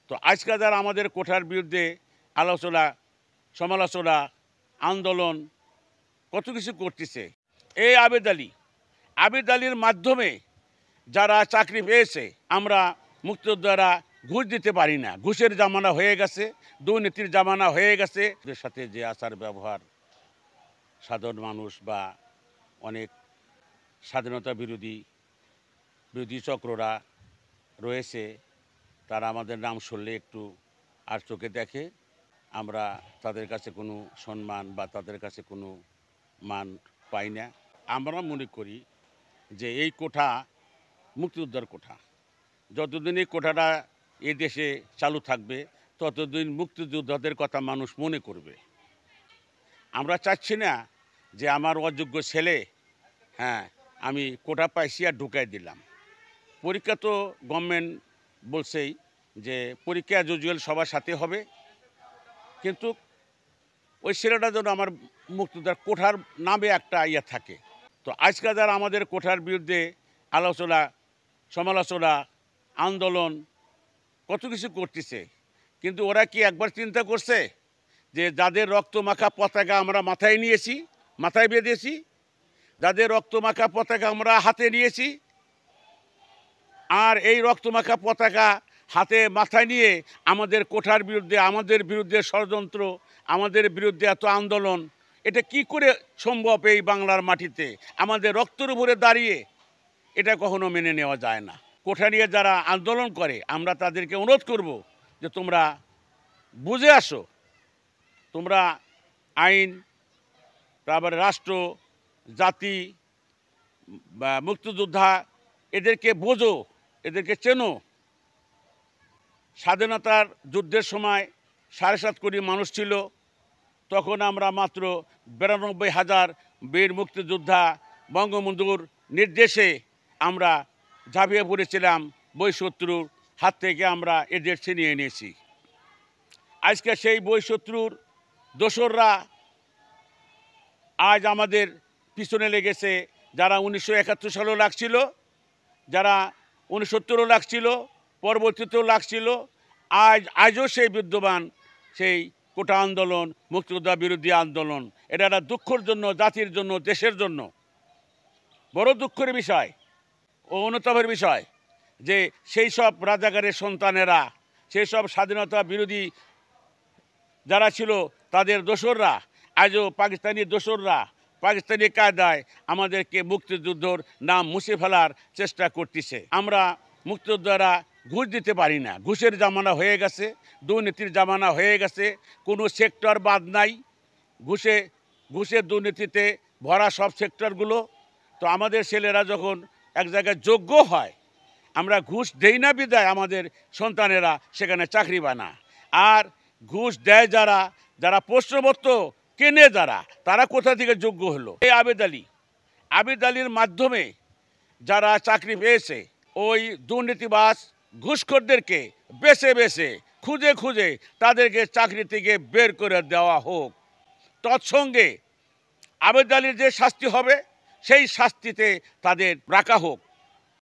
তো আজকে যারা আমাদের কোঠার বিরুদ্ধে আলোচনা সমালোচনা আন্দোলন কত কিছু করতেছে, এই আবেদ আলীর মাধ্যমে যারা চাকরি পেয়েছে, আমরা মুক্তিযোদ্ধারা ঘুষ দিতে পারি না। ঘুষের জামানা হয়ে গেছে, দুর্নীতির জামানা হয়ে গেছে। এদের সাথে যে আচার ব্যবহার সাধারণ মানুষ বা অনেক স্বাধীনতা বিরোধী চক্ররা রয়েছে, তারা আমাদের নাম শুনলে একটু আর চোখে দেখে। আমরা তাদের কাছে কোনো সম্মান বা তাদের কাছে কোনো মান পাই না। আমরা মনে করি যে এই কোঠা মুক্তিযোদ্ধার কোঠা। যতদিন এই কোঠাটা এ দেশে চালু থাকবে ততদিন মুক্তিযোদ্ধাদের কথা মানুষ মনে করবে। আমরা চাচ্ছি না যে আমার অযোগ্য ছেলে, আমি কোঠা পাইছি আর ঢুকাই দিলাম। পরীক্ষা তো গভর্নমেন্ট বলছেই যে পরীক্ষা অ্যাজ ইউজুয়াল সবার সাথে হবে, কিন্তু ওই ছেলেটা যেন আমার মুক্তিযোদ্ধার কোঠার নামে একটা থাকে। তো আজকে যারা আমাদের কোঠার বিরুদ্ধে আলোচনা সমালোচনা আন্দোলন কত কিছু করতেছে, কিন্তু ওরা কি একবার চিন্তা করছে যে যাদের রক্তমাখা পতাকা আমরা মাথায় নিয়েছি, মাথায় বেঁধেছি, যাদের রক্তমাখা পতাকা আমরা হাতে নিয়েছি, আর এই রক্তমাখা পতাকা হাতে মাথায় নিয়ে আমাদের কোঠার বিরুদ্ধে, আমাদের বিরুদ্ধে ষড়যন্ত্র, আমাদের বিরুদ্ধে এত আন্দোলন, এটা কি করে সম্ভব? এই বাংলার মাটিতে আমাদের রক্তের উপরে দাঁড়িয়ে এটা কখনো মেনে নেওয়া যায় না। কোঠা নিয়ে যারা আন্দোলন করে, আমরা তাদেরকে অনুরোধ করব যে তোমরা বুঝে আসো, তোমরা আইন, তারপরে রাষ্ট্র, জাতি বা মুক্তিযোদ্ধা, এদেরকে বোঝো, এদেরকে চেনো। স্বাধীনতার যুদ্ধের সময় 7.5 কোটি মানুষ ছিল, তখন আমরা মাত্র 92,000 বীর মুক্তিযোদ্ধা বঙ্গবন্ধুর নির্দেশে আমরা ঝাঁপিয়ে পড়েছিলাম বহিঃশত্রুর হাত থেকে, আমরা এদের ছিনিয়ে নিয়েছি। আজকে সেই বহিঃশত্রুর দোসররা আজ আমাদের পিছনে লেগেছে। যারা 1971 সালেও লাগছিল, যারা 69-ও লাগছিল, পরবর্তীতেও লাগছিল, আজও সেই বিদ্যমান সেই কোটা আন্দোলন, মুক্তিযোদ্ধা বিরোধী আন্দোলন। এটা একটা দুঃখের জন্য, জাতির জন্য, দেশের জন্য বড় দুঃখের বিষয় ও অনুতাপের বিষয় যে সেই সব রাজাকারের সন্তানেরা, সেই সব স্বাধীনতা বিরোধী যারা ছিল তাদের দোসররা আজও পাকিস্তানি দোসররা পাকিস্তানি কায়দায় আমাদেরকে মুক্তিযুদ্ধর নাম মুছে ফেলার চেষ্টা করতেছে। আমরা মুক্তিযোদ্ধারা ঘুষ দিতে পারি না। ঘুষের জামানা হয়ে গেছে, দুর্নীতির জামানা হয়ে গেছে, কোনো সেক্টর বাদ নাই। ঘুষের দুর্নীতিতে ভরা সব সেক্টরগুলো। তো আমাদের ছেলেরা যখন এক জায়গায় যোগ্য হয়, আমরা ঘুষ দেই না বিদায় আমাদের সন্তানেরা সেখানে চাকরি পায় না। আর ঘুষ দেয় যারা প্রশ্নপত্র কেনে তারা কোথা থেকে যোগ্য হলো? এই আবেদ আলীর মাধ্যমে যারা চাকরি পেয়েছে, ওই দুর্নীতিবাজ ঘুষখোরদেরকে বেছে খুঁজে তাদেরকে চাকরি থেকে বের করে দেওয়া হোক। তৎসঙ্গে আবেদ আলীর যে শাস্তি হবে সেই শাস্তিতে তাদের রাখা হোক।